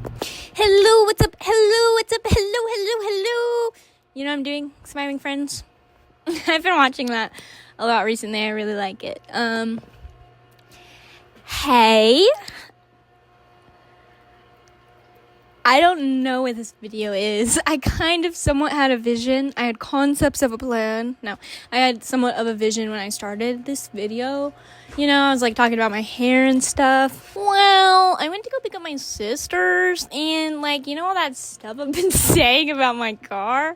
Hello, what's up? Hello, what's up? Hello. You know what I'm doing? Smiling Friends. I've been watching that a lot recently. I really like it. Hey. I don't know what this video is. I kind of somewhat had a vision. I had concepts of a plan. No, I had somewhat of a vision when I started this video. You know, I was like talking about my hair and stuff. Well, I went to go pick up my sisters and like, you know all that stuff I've been saying about my car?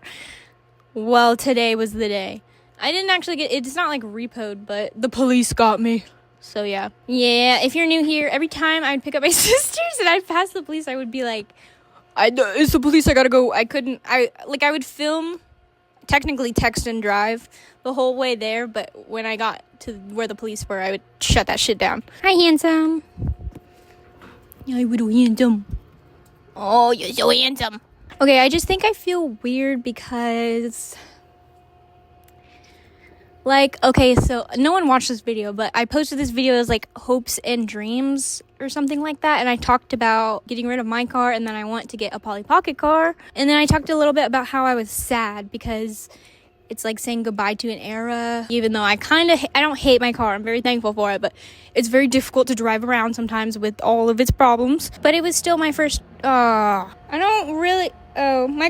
Well, today was the day. I didn't actually get, it's not like repoed, but the police got me. So yeah, if you're new here, every time I'd pick up my sisters and I'd pass the police, I would be like, it's the police, I gotta go. I would film, technically text and drive the whole way there, but when I got to where the police were, I would shut that shit down. Hi, handsome. Hi, little handsome. Oh, you're so handsome. Okay, I just think I feel weird because... okay, so no one watched this video, but I posted this video as like hopes and dreams or something like that, and I talked about getting rid of my car, and then I want to get a Polly Pocket car, and then I talked a little bit about how I was sad because it's like saying goodbye to an era, even though I don't hate my car, I'm very thankful for it, but it's very difficult to drive around sometimes with all of its problems, but it was still my first, my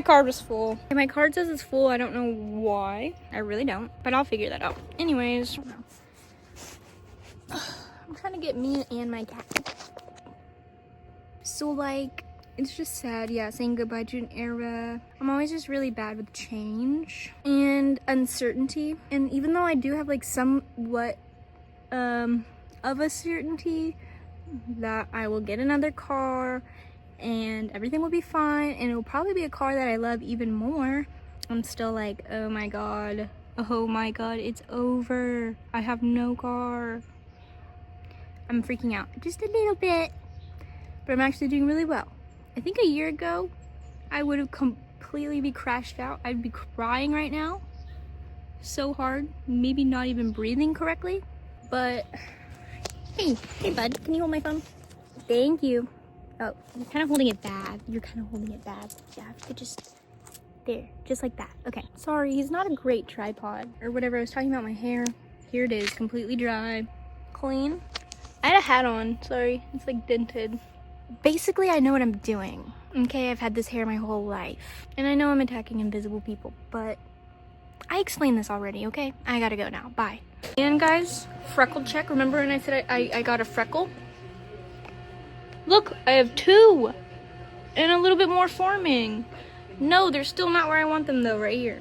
card was full. My card says it's full. I don't know why. I really don't. But I'll figure that out. Anyways. I'm trying to get me and my cat. So, like, it's just sad. Yeah, saying goodbye to an era. I'm always just really bad with change and uncertainty. And even though I do have, like, somewhat of a certainty that I will get another car and everything will be fine, and it will probably be a car that I love even more, I'm still like, oh my god, it's over. I have no car. I'm freaking out just a little bit, but I'm actually doing really well. I think a year ago, I would have completely be crashed out. I'd be crying right now so hard, maybe not even breathing correctly, but hey bud, can you hold my phone? Thank you. Oh, you're kind of holding it bad. Yeah, if you could just, there, just like that. Okay, sorry, he's not a great tripod or whatever. I was talking about my hair. Here it is, completely dry, clean. I had a hat on, sorry, it's like dented. Basically, I know what I'm doing. Okay, I've had this hair my whole life. And I know I'm attacking invisible people, but I explained this already, okay? I gotta go now, bye. And guys, freckle check. Remember when I said I got a freckle? Look, I have 2 and a little bit more forming. No, they're still not where I want them though, right here.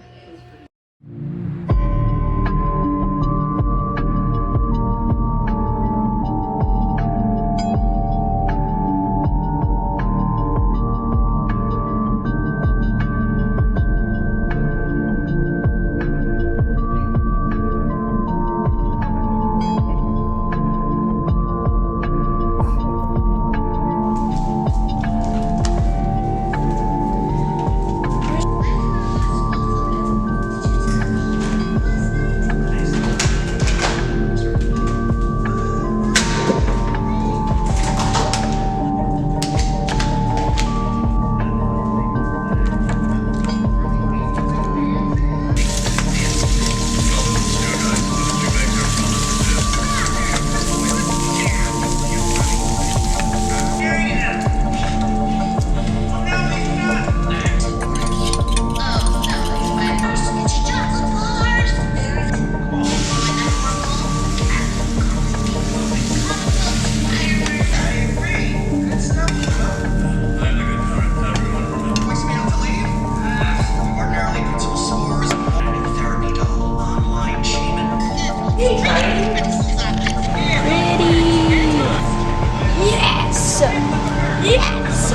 Yes!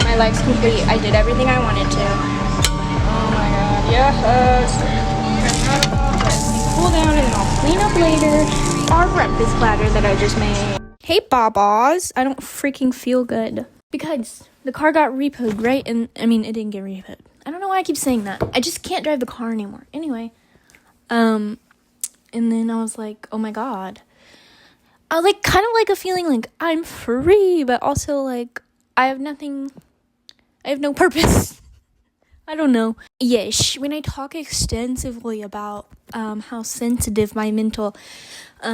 My life's complete. I did everything I wanted to. Oh my god, yes! Cool down and then I'll clean up later. Our breakfast platter that I just made. Hey, Babas. I don't freaking feel good. Because the car got repoed, right? And, I mean, it didn't get repoed. I don't know why I keep saying that. I just can't drive the car anymore. Anyway. And then I was like, oh my god. I like kind of like a feeling like I'm free, but also like I have no purpose. I don't know. Yes, when I talk extensively about how sensitive my mental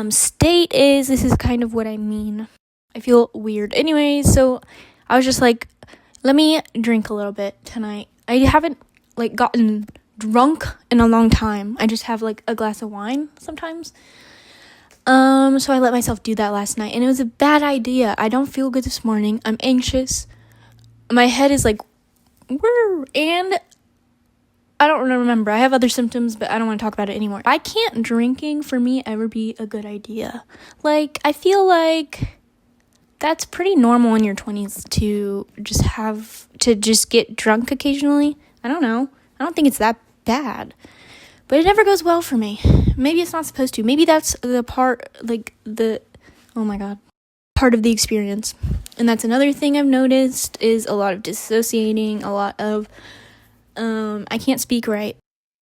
state is, this is kind of what I mean. I feel weird. Anyway, so I was just like, let me drink a little bit tonight. I haven't like gotten drunk in a long time. I just have like a glass of wine sometimes. So I let myself do that last night, and it was a bad idea. I don't feel good this morning. I'm anxious. My head is like, and I don't remember. I have other symptoms, but I don't want to talk about it anymore. Why can't drinking for me ever be a good idea? Like, I feel like that's pretty normal in your 20s to just get drunk occasionally. I don't know. I don't think it's that bad. But it never goes well for me. Maybe it's not supposed to. Maybe that's the part, oh my God, part of the experience. And that's another thing I've noticed is a lot of dissociating, a lot of, I can't speak right.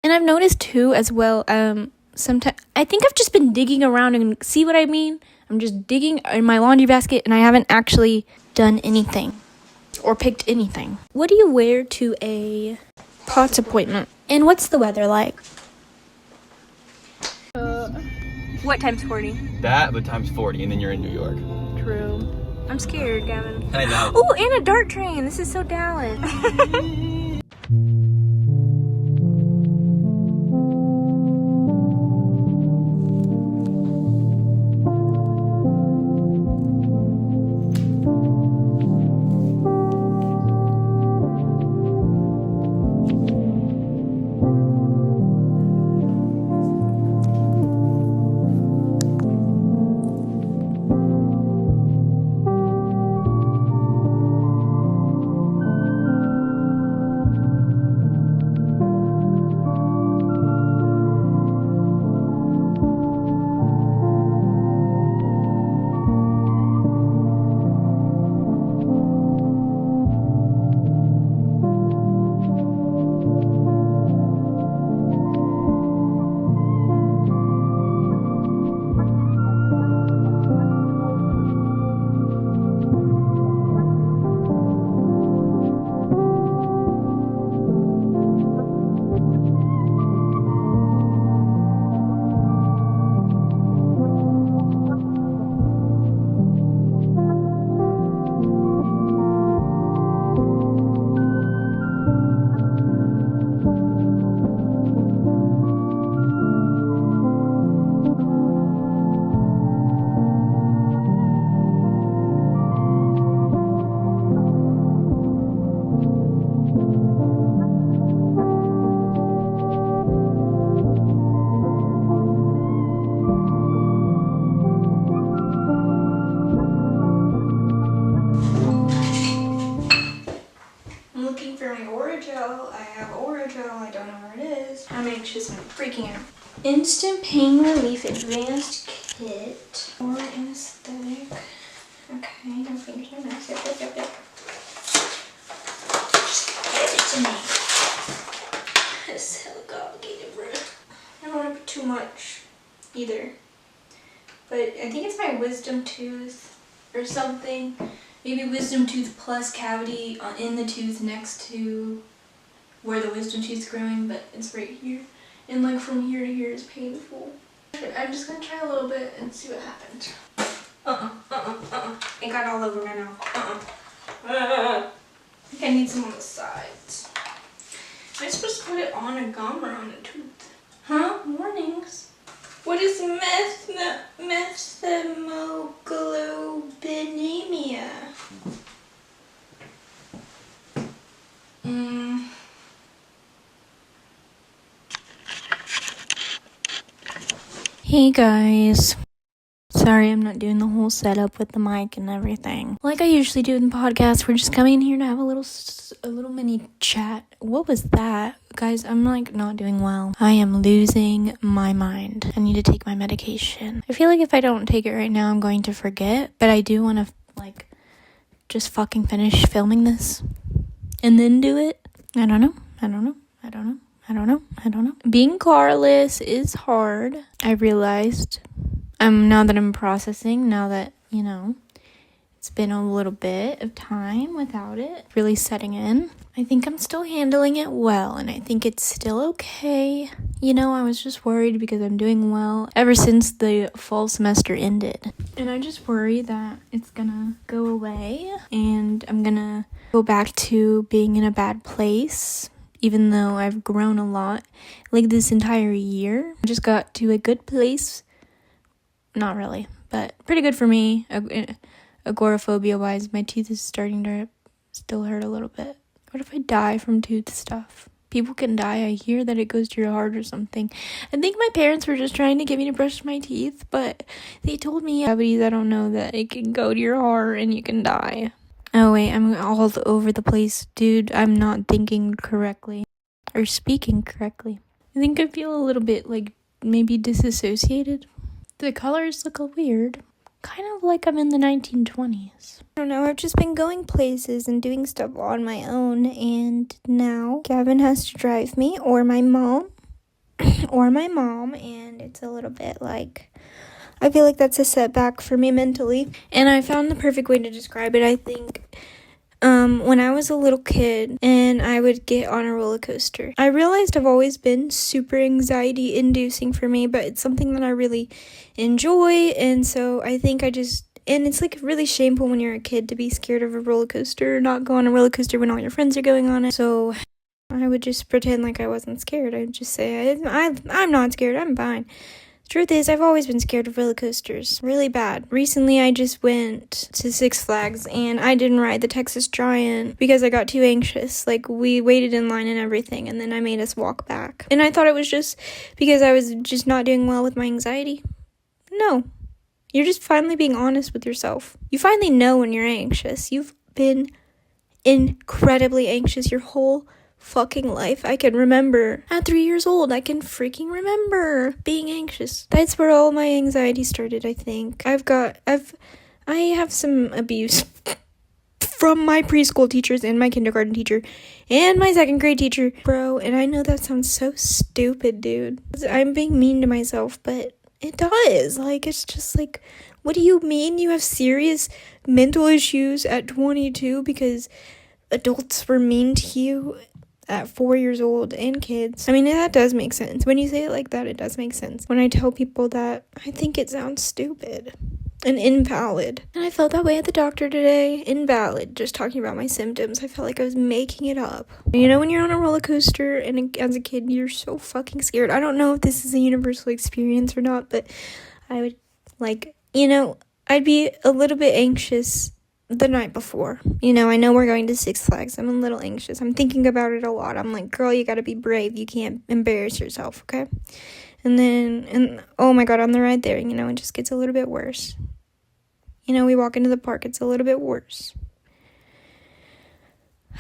And I've noticed too, as well, sometimes, I think I've just been digging around and see what I mean? I'm just digging in my laundry basket and I haven't actually done anything or picked anything. What do you wear to a POTS appointment? And what's the weather like? What times 40? That, but times 40, and then you're in New York. True. I'm scared, Gavin. I know. Oh, and a dart train. This is so Dallas. I'm anxious and I'm freaking out. Instant pain relief advanced kit or anesthetic. Okay, no fingers, no mouth. Yep. Just give it to me. It's hella complicated, bro. I don't want to put too much either. But I think it's my wisdom tooth or something. Maybe wisdom tooth plus cavity in the tooth next to where the wisdom tooth's growing, but it's right here. And like from here to here is painful. I'm just gonna try a little bit and see what happens. It got all over my mouth. I think I need some on the sides. Am I supposed to put it on a gum or on a tooth? Huh? Warnings. What is methemoglobinemia? Hey guys. Sorry I'm not doing the whole setup with the mic and everything. Like I usually do in podcasts, we're just coming in here to have a little mini chat. What was that? Guys, I'm like not doing well. I am losing my mind. I need to take my medication. I feel like if I don't take it right now, I'm going to forget. But I do want to like just fucking finish filming this and then do it. I don't know. Being carless is hard. I realized. now that I'm processing, now that, you know, it's been a little bit of time without it really setting in, I think I'm still handling it well, and I think it's still okay. You know, I was just worried because I'm doing well ever since the fall semester ended. And I just worry that it's gonna go away and I'm gonna go back to being in a bad place, even though I've grown a lot like this entire year. I just got to a good place. Not really, but pretty good for me. Agoraphobia-wise, my tooth is starting to still hurt a little bit. What if I die from tooth stuff? People can die. I hear that it goes to your heart or something. I think my parents were just trying to get me to brush my teeth, but they told me, cavities, I don't know, that it can go to your heart and you can die. Oh wait, I'm all over the place. Dude, I'm not thinking correctly. Or speaking correctly. I think I feel a little bit like maybe disassociated. The colors look weird. Kind of like I'm in the 1920s. I don't know, I've just been going places and doing stuff on my own, and now Gavin has to drive me, or my mom, and it's a little bit like, I feel like that's a setback for me mentally, and I found the perfect way to describe it, I think. When I was a little kid and I would get on a roller coaster, I realized I've always been super anxiety inducing for me, but it's something that I really enjoy. And so I think and it's like really shameful when you're a kid to be scared of a roller coaster or not go on a roller coaster when all your friends are going on it. So I would just pretend like I wasn't scared. I'd just say, I'm not scared, I'm fine. Truth is, I've always been scared of roller coasters. Really bad. Recently, I just went to Six Flags, and I didn't ride the Texas Giant because I got too anxious. Like, we waited in line and everything, and then I made us walk back. And I thought it was just because I was just not doing well with my anxiety. No. You're just finally being honest with yourself. You finally know when you're anxious. You've been incredibly anxious your whole fucking life. I can remember at 3 years old, I can freaking remember being anxious. That's where all my anxiety started, I think. I have some abuse from my preschool teachers and my kindergarten teacher and my second grade teacher, bro, and I know that sounds so stupid, dude. I'm being mean to myself, but it does. Like, it's just like, what do you mean you have serious mental issues at 22 because adults were mean to you at 4 years old, and kids? I mean, that does make sense. When you say it like that, it does make sense. When I tell people that, I think it sounds stupid and invalid. And I felt that way at the doctor today. Invalid. Just talking about my symptoms. I felt like I was making it up. You know, when you're on a roller coaster and as a kid, you're so fucking scared. I don't know if this is a universal experience or not, but I would, like, you know, I'd be a little bit anxious the night before. You know, I know we're going to Six Flags. I'm a little anxious. I'm thinking about it a lot. I'm like, girl, you gotta be brave. You can't embarrass yourself, okay? And oh my god, on the ride there, you know, it just gets a little bit worse. You know, we walk into the park, it's a little bit worse.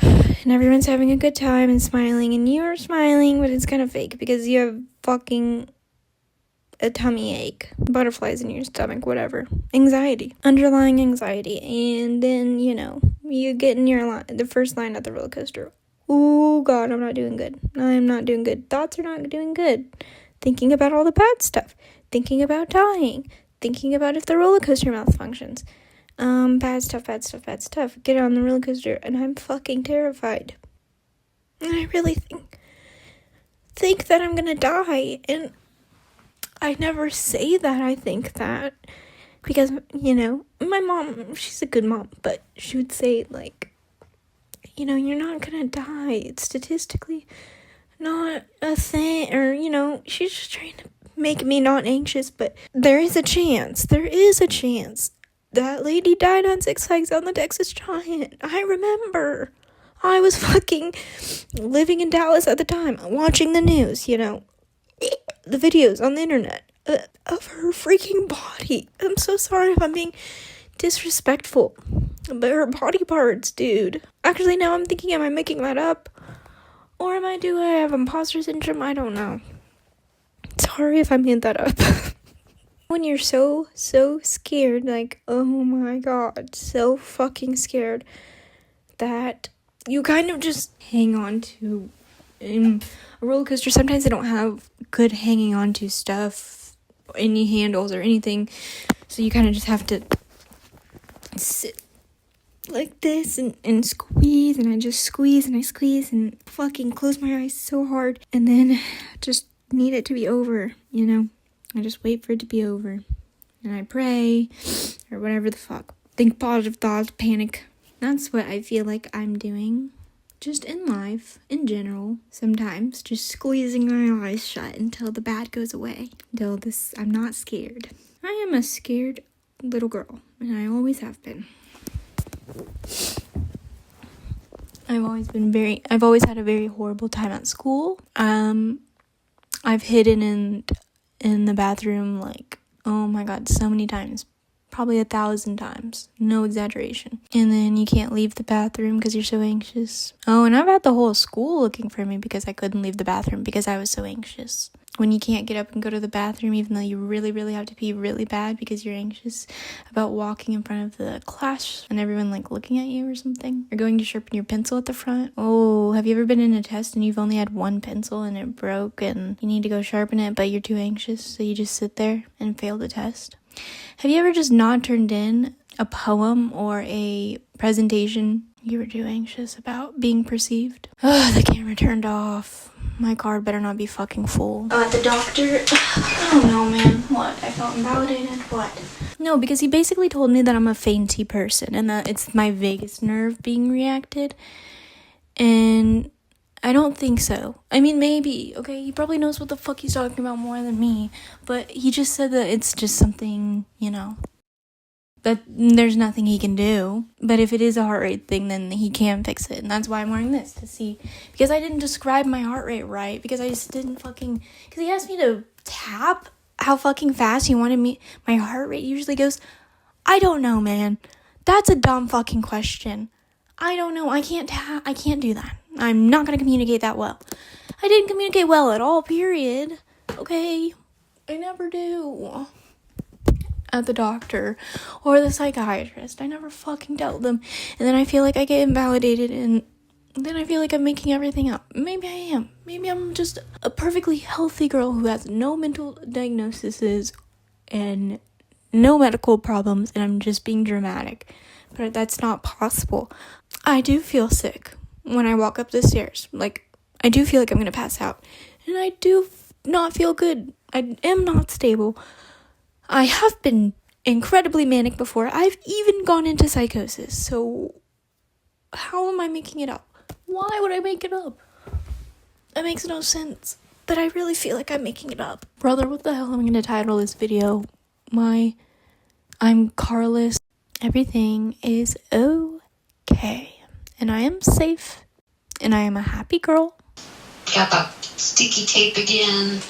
And everyone's having a good time and smiling, and you're smiling, but it's kind of fake because you have fucking a tummy ache, butterflies in your stomach, whatever. Anxiety. Underlying anxiety. And then, you know, you get in the first line at the roller coaster. Oh god, I'm not doing good. I'm not doing good. Thoughts are not doing good. Thinking about all the bad stuff. Thinking about dying. Thinking about if the roller coaster malfunctions. Bad stuff. Get on the roller coaster, and I'm fucking terrified. And I really think that I'm gonna die, and I never say that I think that, because, you know, my mom, she's a good mom, but she would say, like, you know, you're not gonna die. It's statistically not a thing, or, you know, she's just trying to make me not anxious, but there is a chance. That lady died on Six Flags on the Texas Giant. I remember. I was fucking living in Dallas at the time, watching the news, you know, the videos on the internet of her freaking body. I'm so sorry if I'm being disrespectful, but her body parts, dude. Actually, now I'm thinking, am I making that up? Or do I have imposter syndrome? I don't know. Sorry if I made that up. When you're so scared, like, oh my god, so fucking scared, that you kind of just hang on to. In a roller coaster, sometimes they don't have good hanging on to stuff. any handles or anything. So you kind of just have to sit like this and squeeze, and I just squeeze and I squeeze and fucking close my eyes so hard, and then just need it to be over, you know? I just wait for it to be over, and I pray, or whatever the fuck. Think positive thoughts, panic. That's what I feel like I'm doing. Just in life, in general, sometimes just squeezing my eyes shut until the bad goes away. I'm not scared. I am a scared little girl, and I always have been. I've always had a very horrible time at school. I've hidden in the bathroom, like, oh my god, so many times. Probably 1,000 times. No exaggeration. And then you can't leave the bathroom because you're so anxious. Oh, and I've had the whole school looking for me because I couldn't leave the bathroom because I was so anxious. When you can't get up and go to the bathroom, even though you really, really have to pee really bad because you're anxious about walking in front of the class and everyone, like, looking at you or something. Or going to sharpen your pencil at the front. Oh, have you ever been in a test and you've only had one pencil and it broke and you need to go sharpen it, but you're too anxious, so you just sit there and fail the test? Have you ever just not turned in a poem or a presentation you were too anxious about being perceived? Oh, the camera turned off. My card better not be fucking full. Oh, at the doctor? I don't know, man. What? I felt invalidated? What? No, because he basically told me that I'm a fainty person and that it's my vagus nerve being reacted. And I don't think so. I mean, maybe, okay? He probably knows what the fuck he's talking about more than me. But he just said that it's just something, you know, that there's nothing he can do. But if it is a heart rate thing, then he can fix it. And that's why I'm wearing this, to see. Because I didn't describe my heart rate right. Because I just didn't fucking... Because he asked me to tap how fucking fast he wanted me... My heart rate usually goes... I don't know, man. That's a dumb fucking question. I don't know. I can't do that. I'm not going to communicate that well. I didn't communicate well at all, period. Okay? I never do. At the doctor or the psychiatrist. I never fucking tell them. And then I feel like I get invalidated, and then I feel like I'm making everything up. Maybe I am. Maybe I'm just a perfectly healthy girl who has no mental diagnoses and no medical problems, and I'm just being dramatic. But that's not possible. I do feel sick when I walk up the stairs. Like, I do feel like I'm going to pass out. And I do not feel good. I am not stable. I have been incredibly manic before. I've even gone into psychosis. So, how am I making it up? Why would I make it up? It makes no sense. But I really feel like I'm making it up. Brother, what the hell am I going to title this video? I'm carless. Everything is okay. And I am safe. And I am a happy girl. Got that sticky tape again.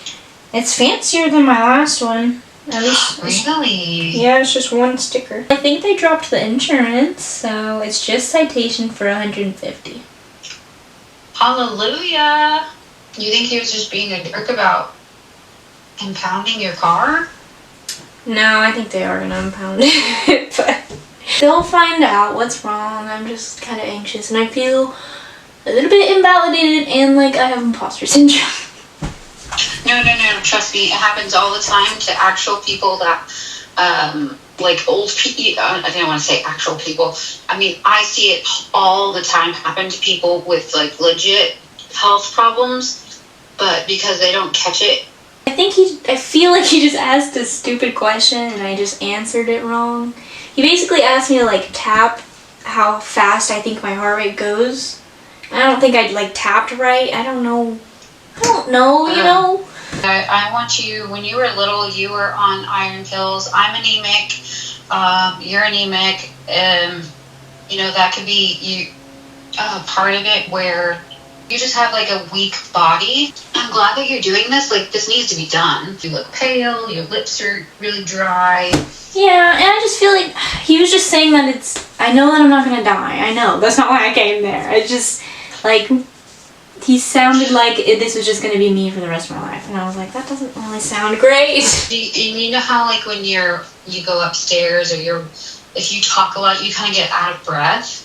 It's fancier than my last one. At least Really? Yeah, it's just one sticker. I think they dropped the insurance, so it's just citation for $150. Hallelujah! You think he was just being a jerk about impounding your car? No, I think they are gonna impound it, but they'll find out what's wrong. I'm just kind of anxious, and I feel a little bit invalidated, and like I have imposter syndrome. No, trust me, it happens all the time to actual people that, like old people, I didn't want to say actual people. I mean, I see it all the time happen to people with like legit health problems, but because they don't catch it. I feel like he just asked a stupid question and I just answered it wrong. He basically asked me to like tap how fast I think my heart rate goes. I don't think I like tapped right. I don't know, you know? I want you, when you were little, you were on iron pills. I'm anemic. You're anemic. You know, that could be part of it where you just have like a weak body. I'm glad that you're doing this. Like, this needs to be done. You look pale. Your lips are really dry. Yeah, and I just feel like he was just saying that I know that I'm not going to die. I know. That's not why I came there. I just, like... He sounded like this was just going to be me for the rest of my life. And I was like, that doesn't really sound great. And you know how, like, when you go upstairs or if you talk a lot, you kind of get out of breath?